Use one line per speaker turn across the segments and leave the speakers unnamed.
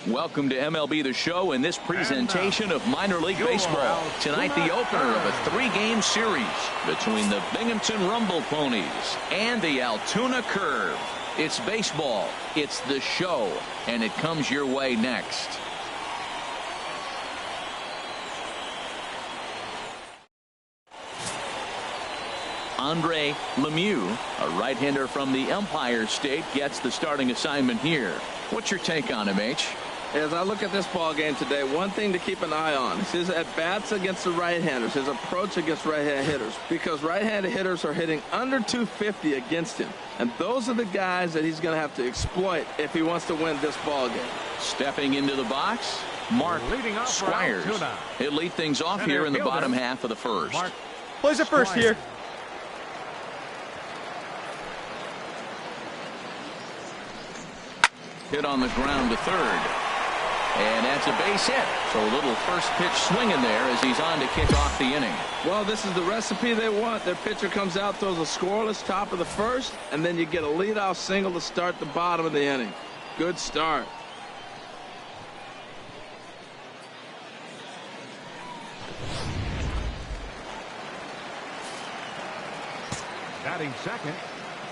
Welcome to MLB The Show and this presentation of minor league baseball. Tonight, the opener of a 3-game series between the Binghamton Rumble Ponies and the Altoona Curve. It's baseball, it's the show, and it comes your way next. Andre Lemieux, a right-hander from the Empire State, gets the starting assignment here. What's your take on him, H?
As I look at this ball game today, one thing to keep an eye on is his at-bats against the right-handers, his approach against right-hand hitters, because right-handed hitters are hitting under 250 against him, and those are the guys that he's going to have to exploit if he wants to win this ball game.
Stepping into the box, Mark Squires. He'll lead things off here in the bottom half of the first.
Plays it first here.
Hit on the ground to third. And that's a base hit. So a little first pitch swing in there as he's on to kick off the inning.
Well, this is the recipe they want. Their pitcher comes out, throws a scoreless top of the first, and then you get a leadoff single to start the bottom of the inning. Good start.
Batting second,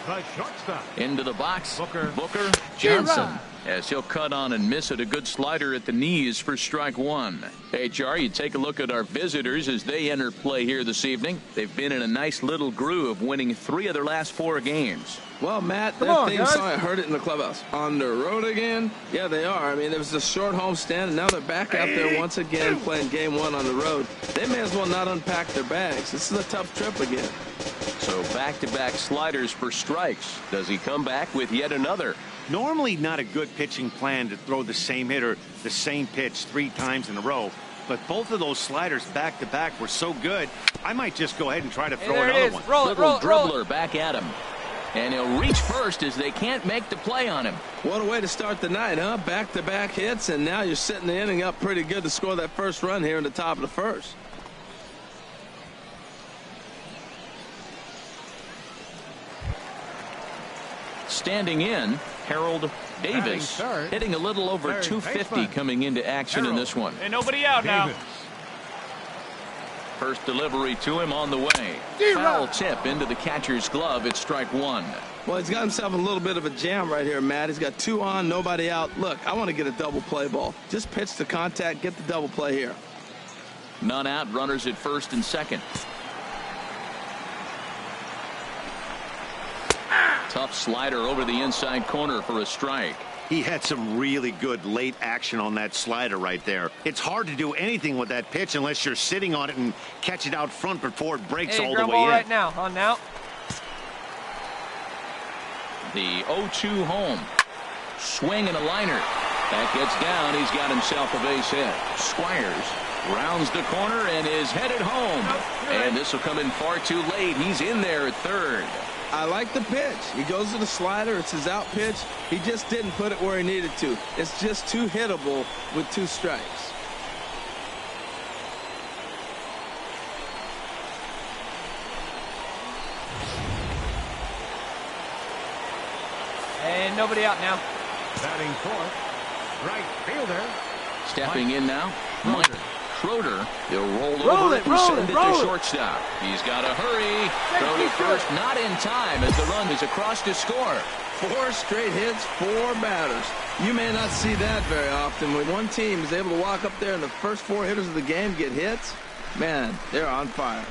the shortstop.
Into the box, Booker Johnson, as he'll cut on and miss it. A good slider at the knees for strike one. HR, you take a look at our visitors as they enter play here this evening. They've been in a nice little groove, winning 3 of their last 4 games.
Well, Matt, their theme song, I heard it in the clubhouse. On the road again? Yeah, they are. I mean, there was a short homestand, and now they're back out there once again playing game 1 on the road. They may as well not unpack their bags. This is a tough trip again.
So back-to-back sliders for strikes. Does he come back with yet another?
Normally not a good pitching plan to throw the same hitter the same pitch 3 times in a row. But both of those sliders back-to-back were so good, I might just go ahead and try to throw another one.
Little dribbler back at him. And he'll reach first as they can't make the play on him.
What a way to start the night, huh? Back-to-back hits, and now you're setting the inning up pretty good to score that first run here in the top of the first.
Standing in, Harold Davis, hitting a little over 250 coming into action in this one.
And nobody out now.
First delivery to him on the way. Foul tip into the catcher's glove. It's strike one.
Well, he's got himself a little bit of a jam right here, Matt. He's got 2 on, nobody out. Look, I want to get a double play ball. Just pitch to contact, get the double play here.
None out, runners at first and second. Tough slider over the inside corner for a strike.
He had some really good late action on that slider right there. It's hard to do anything with that pitch unless you're sitting on it and catch it out front before it breaks all the way in.
Right now, on now.
The 0-2 home. Swing and a liner. That gets down. He's got himself a base hit. Squires rounds the corner and is headed home. And this will come in far too late. He's in there at third.
I like the pitch. He goes to the slider. It's his out pitch. He just didn't put it where he needed to. It's just too hittable with 2 strikes.
And nobody out now.
Batting fourth, right fielder.
Stepping in now, Mike Schroeder. He'll roll over it and send it to shortstop. He's got to hurry. Throw to first, not in time as the run is across to score.
4 straight hits, 4 batters. You may not see that very often. When one team is able to walk up there and the first 4 hitters of the game get hits, man, they're on fire.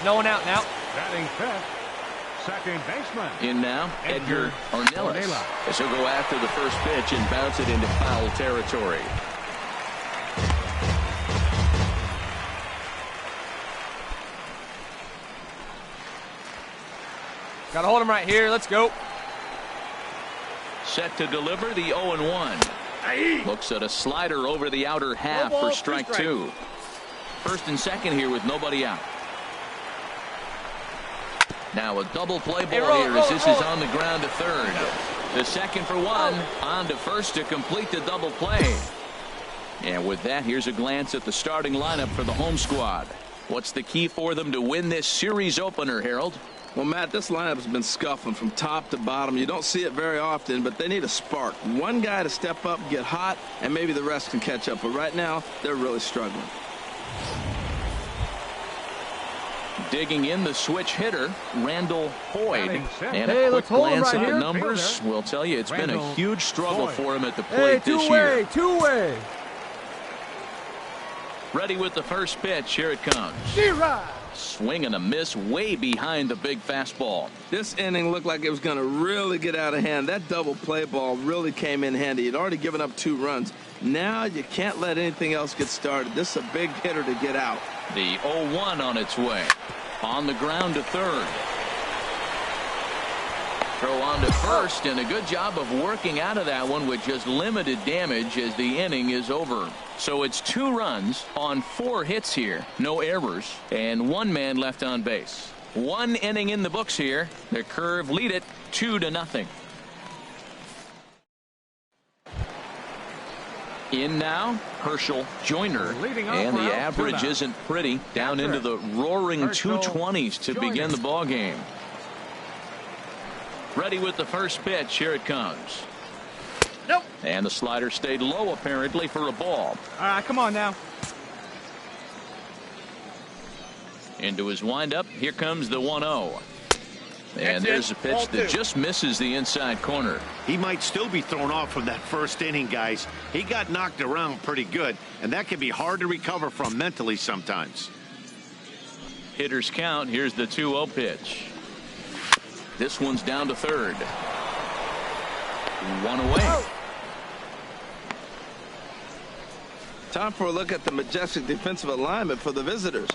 No one out now.
Batting fifth, second baseman.
In now, Edgar Ornelas. As he'll go after the first pitch and bounce it into foul territory.
Got to hold him right here. Let's go.
Set to deliver the 0-1. Looks at a slider over the outer half for strike 2. First and second here with nobody out. Now a double play ball here as this is on the ground to third. The second for one, on to first to complete the double play. And with that, here's a glance at the starting lineup for the home squad. What's the key for them to win this series opener, Harold?
Well, Matt, this lineup has been scuffling from top to bottom. You don't see it very often, but they need a spark. One guy to step up, get hot, and maybe the rest can catch up. But right now, they're really struggling.
Digging in the switch hitter, Randall Hoyd. And
hey,
a quick glance
right
at
here.
the numbers will tell you it's been a huge struggle for him at the
Hey,
plate this year.
two-way.
Ready with the first pitch. Here it comes. Swing and a miss way behind the big fastball.
This inning looked like it was going to really get out of hand. That double play ball really came in handy. He'd already given up 2 runs. Now you can't let anything else get started. This is a big hitter to get out.
The 0-1 on its way. On the ground to third. Throw on to first, and a good job of working out of that one with just limited damage as the inning is over. So it's 2 runs on 4 hits here, no errors, and 1 man left on base. 1 inning in the books here. The Curve lead it 2-0. In now, Herschel Joyner, and the average isn't pretty, down into the roaring 220s to begin the ball game. Ready with the first pitch. Here it comes.
Nope.
And the slider stayed low apparently for a ball.
All right, come on now.
Into his windup. Here comes the 1-0. And there's a pitch that just misses the inside corner.
He might still be thrown off from that first inning, guys. He got knocked around pretty good, and that can be hard to recover from mentally sometimes.
Hitters count. Here's the 2-0 pitch. This one's down to third. 1 away.
Time for a look at the majestic defensive alignment for the visitors.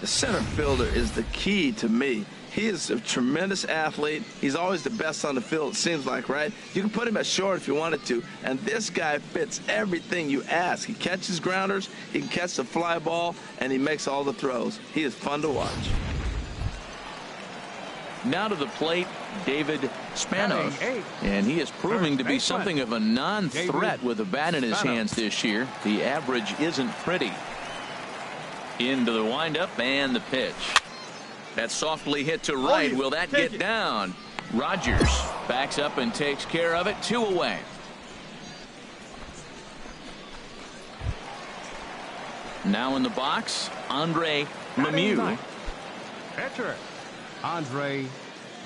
The center fielder is the key to me. He is a tremendous athlete. He's always the best on the field, it seems like, right? You can put him at short if you wanted to, and this guy fits everything you ask. He catches grounders, he can catch the fly ball, and he makes all the throws. He is fun to watch.
Now to the plate, David Spanos, and he is proving to be something of a non-threat with a bat in his hands this year. The average isn't pretty. Into the windup and the pitch. That's softly hit to right. Will that get down? Rogers backs up and takes care of it. 2 away. Now in the box, Andre Lemieux.
Pitcher, Andre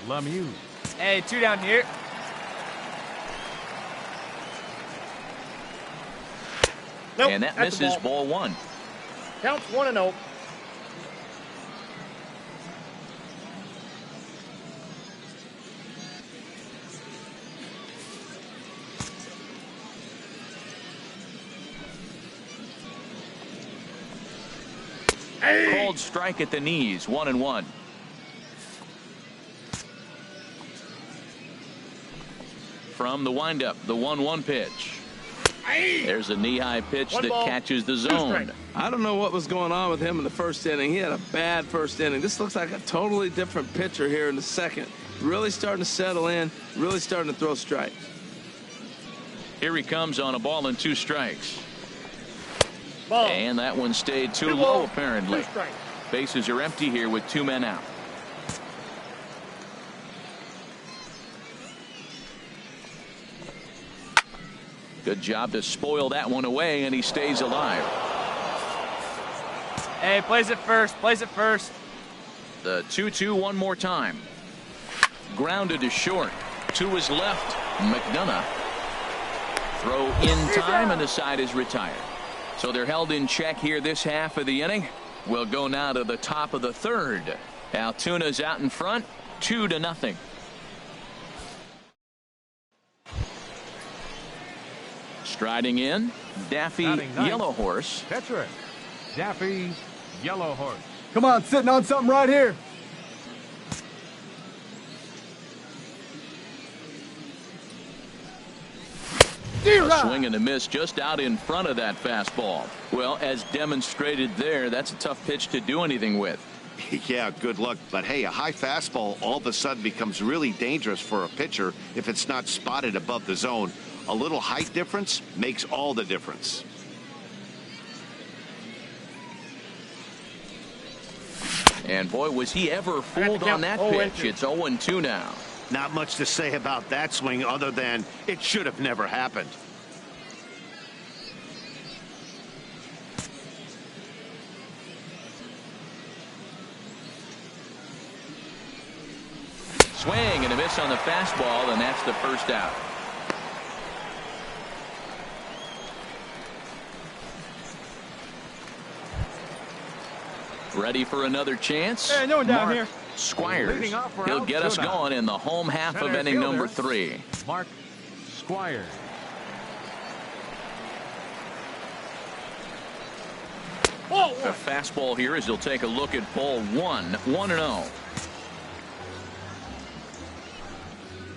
Lemieux.
Hey, 2 down here.
Nope,
And that
that's
misses
ball.
ball 1.
Counts 1-0.
Called strike at the knees. 1-1. From the windup, the 1-1 pitch. There's a knee-high pitch that catches the zone.
I don't know what was going on with him in the first inning. He had a bad first inning. This looks like a totally different pitcher here in the second. Really starting to settle in, really starting to throw strikes.
Here he comes on a ball and 2 strikes.
Ball.
And that one stayed too
2
low
balls,
apparently.
2 strikes.
Bases are empty here with 2 men out. Good job to spoil that one away, and he stays alive.
Hey, plays it first. Plays it first.
The 2-2 one more time. Grounded to short. To his left, McDonough. Throw in time, and the side is retired. So they're held in check here this half of the inning. We'll go now to the top of the third. Altoona's out in front, 2-0. Striding in, Daffy Yellow Horse.
Pitcher, Daffy Yellow Horse.
Come on, sitting on something right here.
A swing and a miss just out in front of that fastball. Well, as demonstrated there, that's a tough pitch to do anything with.
Yeah, good luck. But hey, a high fastball all of a sudden becomes really dangerous for a pitcher if it's not spotted above the zone. A little height difference makes all the difference.
And boy, was he ever fooled on that pitch. It's 0-2 now.
Not much to say about that swing other than it should have never happened.
Swing and a miss on the fastball, and that's the first out. Ready for another chance?
Hey, no one down here.
Squires. He'll get us going in the home half of inning number 3.
Mark Squires.
The fastball here as he'll take a look at ball 1. 1-0.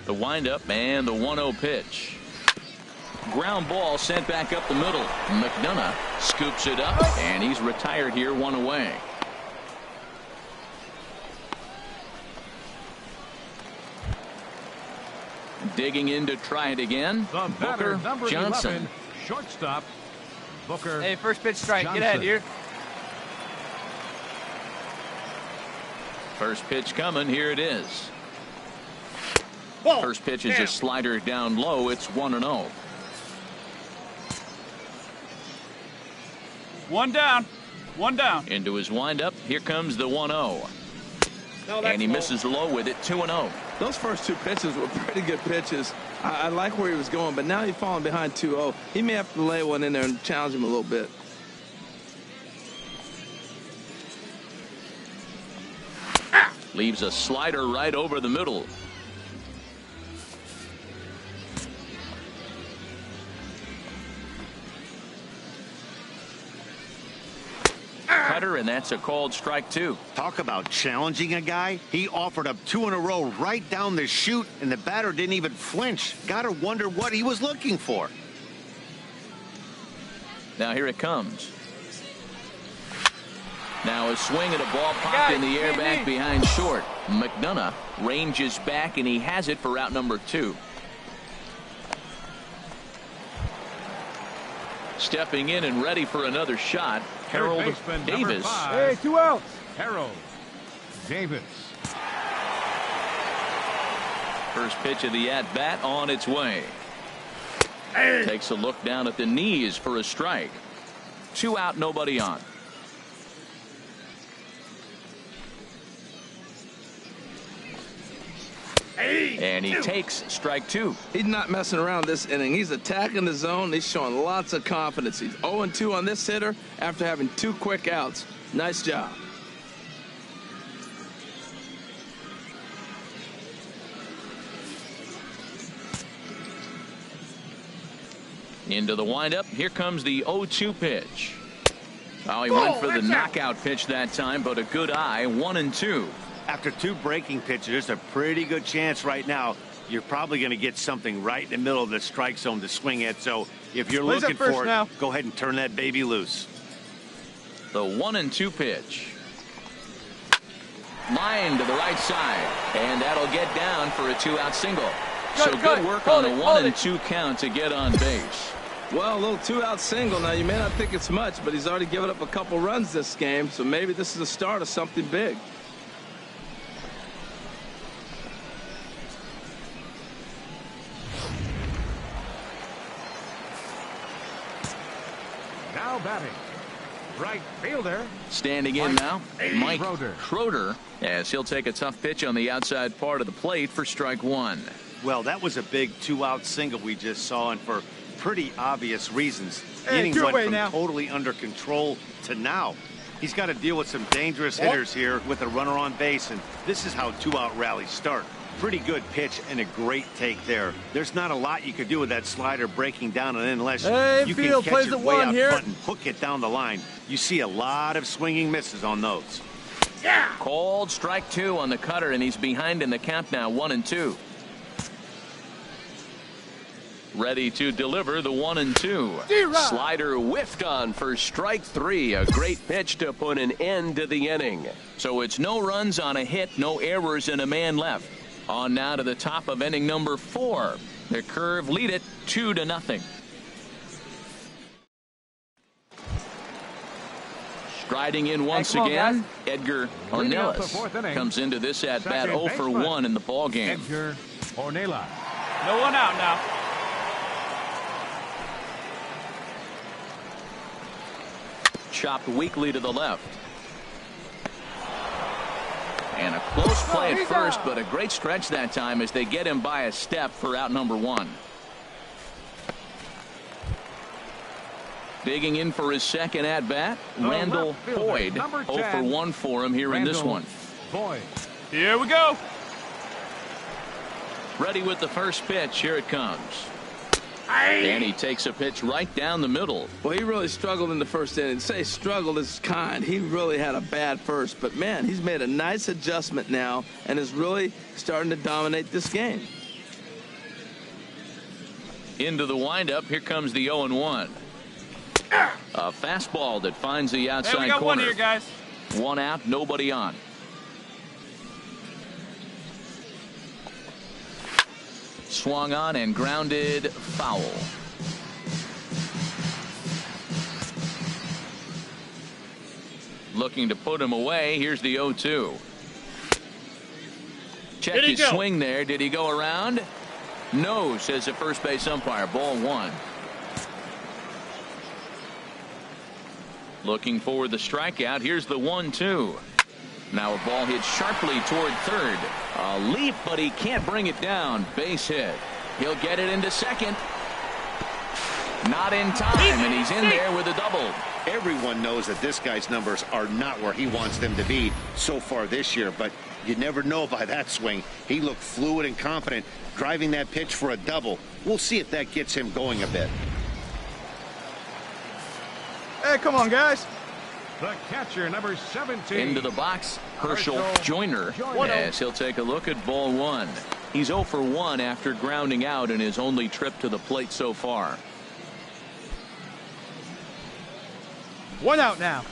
The windup and the 1-0 pitch. Ground ball sent back up the middle. McDonough scoops it up, and he's retired here, 1 away. Digging in to try it again. Booker Johnson.
11, shortstop Booker.
Hey, first pitch strike.
Johnson.
Get ahead here.
First pitch coming. Here it is.
Ball.
First pitch is a slider down low. It's 1-0.
1 down. 1 down.
Into his windup. Here comes the 1-0. And he misses low with it. 2-0.
Those first 2 pitches were pretty good pitches. I like where he was going, but now he's falling behind 2-0. He may have to lay one in there and challenge him a little bit.
Leaves a slider right over the middle. Cutter, and that's a called strike 2.
Talk about challenging a guy. He offered up 2 in a row right down the chute, and the batter didn't even flinch. Gotta wonder what he was looking for.
Now here it comes. Now a swing at a ball popped in the air back behind short. McDonough ranges back, and he has it for out number 2. Stepping in and ready for another shot, Harold Davis.
Hey, 2 outs.
Harold Davis.
First pitch of the at-bat on its way. Takes a look down at the knees for a strike. 2 out, nobody on. And he takes strike 2.
He's not messing around this inning. He's attacking the zone. He's showing lots of confidence. He's 0-2 on this hitter after having 2 quick outs. Nice job.
Into the windup. Here comes the 0-2 pitch. Oh, he went for the knockout pitch that time, but a good eye. 1-2.
After 2 breaking pitches, there's a pretty good chance right now you're probably going to get something right in the middle of the strike zone to swing at. So if you're looking for it, go ahead and turn that baby loose.
The 1-2 pitch. Line to the right side, and that'll get down for a 2-out single. So good work on the 1-2 count to get on base.
Well, a little 2-out single. Now, you may not think it's much, but he's already given up a couple runs this game, so maybe this is the start of something big.
Now batting, right fielder.
Standing in now, Mike Schroeder, as he'll take a tough pitch on the outside part of the plate for strike 1.
Well, that was a big 2-out single we just saw, and for pretty obvious reasons.
Hey,
Inning went from
now.
totally under control to now. He's got to deal with some dangerous hitters here with a runner on base, and this is how 2-out rallies start. Pretty good pitch and a great take there. There's not a lot you could do with that slider breaking down and in unless you can catch it way up front and hook it down the line. You see a lot of swinging misses on those.
Called strike 2 on the cutter, and he's behind in the count now, 1-2. Ready to deliver the 1-2.
Slider whiffed on for strike 3. A great pitch to put an end to the inning.
So it's no runs on a hit, no errors, and a man left. On now to the top of inning number 4. The Curve lead it 2-0. Striding in once again, Edgar Ornelas comes into this at bat 0 for 1 in the ball game.
Edgar Ornelas.
No one out now.
Chopped weakly to the left. And a close play at first, but a great stretch that time as they get him by a step for out number 1. Digging in for his second at bat, Randall Boyd. 0 for 1 for him here in this one.
Boyd.
Here we go.
Ready with the first pitch. Here it comes. And he takes a pitch right down the middle.
Well, he really struggled in the first inning. Say struggled is kind. He really had a bad first. But, man, he's made a nice adjustment now and is really starting to dominate this game.
Into the windup. Here comes the 0-1. A fastball that finds the outside
Hey, we got
corner.
one here, guys.
1 out, nobody on. Swung on and grounded foul. Looking to put him away. Here's the 0-2. Check his swing there. Did he go around? No, says the first base umpire. Ball 1. Looking for the strikeout. Here's the 1-2. Now a ball hit sharply toward third. A leap, but he can't bring it down. Base hit. He'll get it into second. Not in time, and he's in there with a double.
Everyone knows that this guy's numbers are not where he wants them to be so far this year, but you never know by that swing. He looked fluid and confident, driving that pitch for a double. We'll see if that gets him going a bit.
Hey, come on, guys.
The catcher, number 17.
Into the box, Herschel Joyner, as he'll take a look at ball 1. He's 0 for 1 after grounding out in his only trip to the plate so far.
1 out now.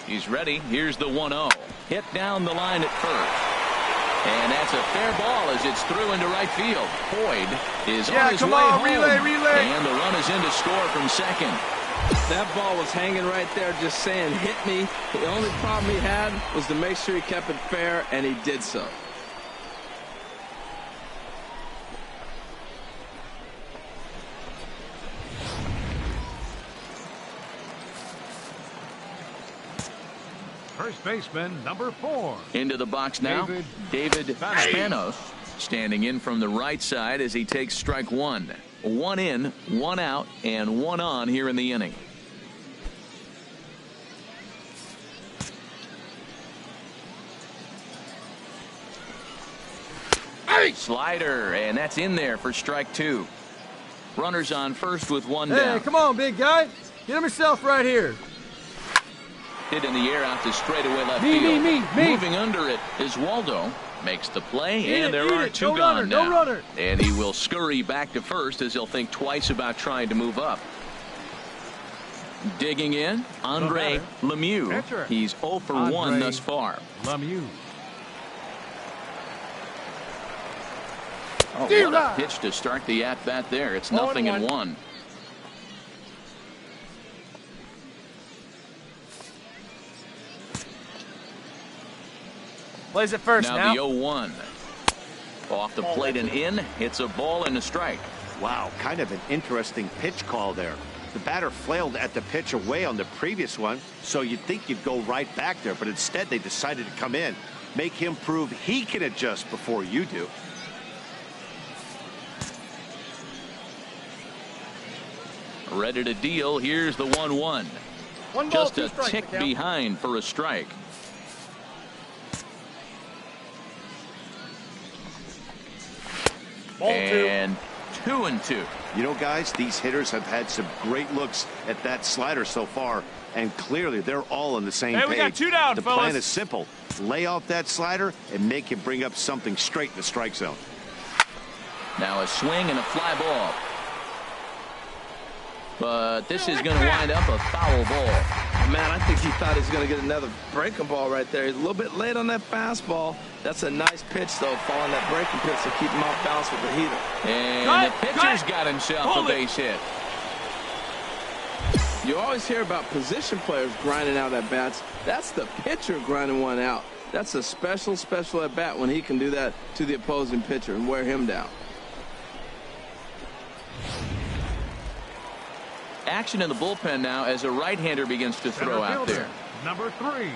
He's ready. Here's the 1-0. Hit down the line at first. And that's a fair ball as it's through into right field. Boyd is on his way home.
Relay.
And the run is in to score from second.
That ball was hanging right there just saying, hit me. The only problem he had was to make sure he kept it fair, and he did so.
First baseman, number 4.
Into the box now, David Spanos standing in from the right side as he takes strike 1. 1 in, 1 out, and 1 on here in the inning. Slider, and that's in there for strike 2. Runners on first with 1 down.
Hey, come on, big guy. Get him yourself right here.
Hit in the air out to straightaway left field. Moving under it is Waldo. Makes the play, and there are 2 gone now.
No runner.
And he will scurry back to first as he'll think twice about trying to move up. Digging in, Andre Lemieux. He's 0 for 1 thus far.
Lemieux.
Oh, what a pitch to start the at-bat there. It's 0-1.
Plays it first now.
Now the 0-1. Off the plate and in. It's a ball and a strike.
Wow, kind of an interesting pitch call there. The batter flailed at the pitch away on the previous one, so you'd think you'd go right back there, but instead they decided to come in. Make him prove he can adjust before you do.
Ready to deal. Here's the 1-1. Just a tick behind for a strike. And 2-2.
You know, guys, these hitters have had some great looks at that slider so far, and clearly they're all on the same page.
We got 2 down,
the
fellas.
plan is simple. Lay off that slider and make him bring up something straight in the strike zone.
Now a swing and a fly ball. But this is going to wind up a foul ball.
Man, I think he thought he was going to get another breaking ball right there. He's a little bit late on that fastball. That's a nice pitch, though, following that breaking pitch to keep him off balance with the heater.
And the pitcher's got himself a base hit.
You always hear about position players grinding out at bats. That's the pitcher grinding one out. That's a special at bat when he can do that to the opposing pitcher and wear him down.
Action in the bullpen now as a right-hander begins to throw out there.
Number 3,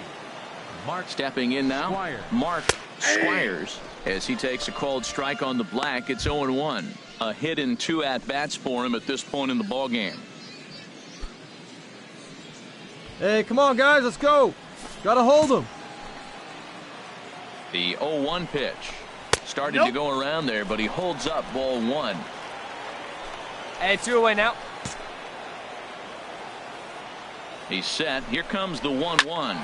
Mark.
Stepping in now,
Squire.
Mark Squires, as he takes a called strike on the black. It's 0-1. A hit and 2 at-bats for him at this point in the ballgame.
Hey, come on, guys, let's go. Gotta hold him.
The 0-1 pitch. Started to go around there, but he holds up ball 1.
Hey, 2 away now.
He's set. Here comes the 1-1.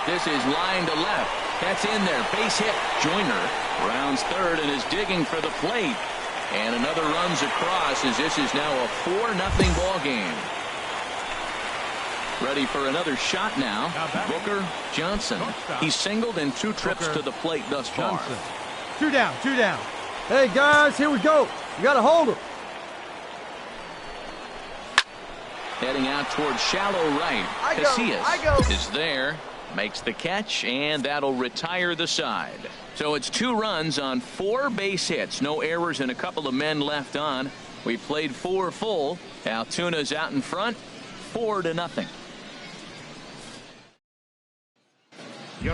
This is line to left. That's in there. Base hit. Joyner rounds third and is digging for the plate. And another runs across as this is now a 4-0 ball game. Ready for another shot now. Booker Johnson. He's singled in 2 trips to the plate thus far.
Johnson. 2 down, 2 down. Hey, guys, here we go. You gotta hold him.
Heading out towards shallow right. Casillas is there, makes the catch, and that'll retire the side. So it's 2 runs on 4 base hits. No errors and a couple of men left on. We played 4 full. Altoona's out in front, 4-0.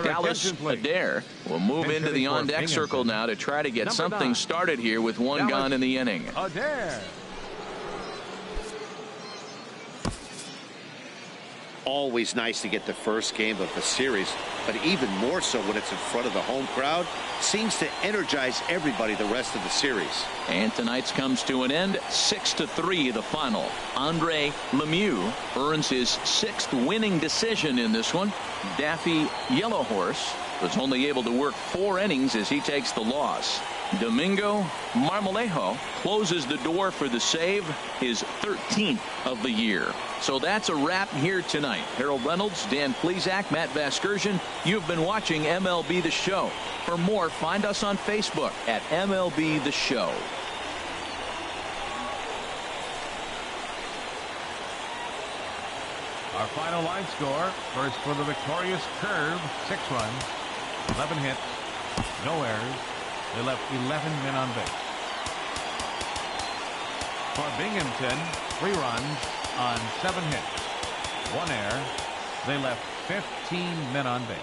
Dallas Adair will move into the on-deck circle now to try to get something started here with 1 gone in the inning.
Adair.
Always nice to get the first game of the series, but even more so when it's in front of the home crowd. Seems to energize everybody the rest of the series.
And tonight's comes to an end. 6-3 the final. Andre Lemieux earns his 6th winning decision in this one. Daffy Yellowhorse was only able to work 4 innings as he takes the loss. Domingo Marmolejo closes the door for the save, his 13th of the year. So that's a wrap here tonight. Harold Reynolds, Dan Plesac, Matt Vasgersian. You've been watching MLB The Show. For more, find us on Facebook at MLB The Show.
Our final line score. First for the victorious Curve, 6 runs, 11 hits, no errors. They left 11 men on base. For Binghamton, 3 runs on 7 hits, 1 error. They left 15 men on base.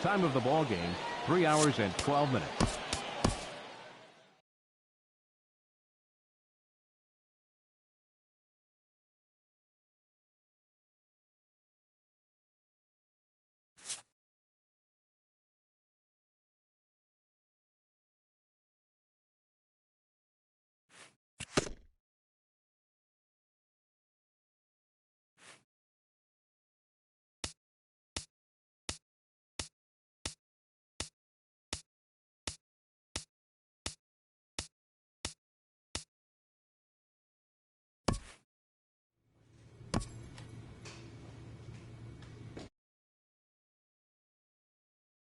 Time of the ball game, 3 hours and 12 minutes.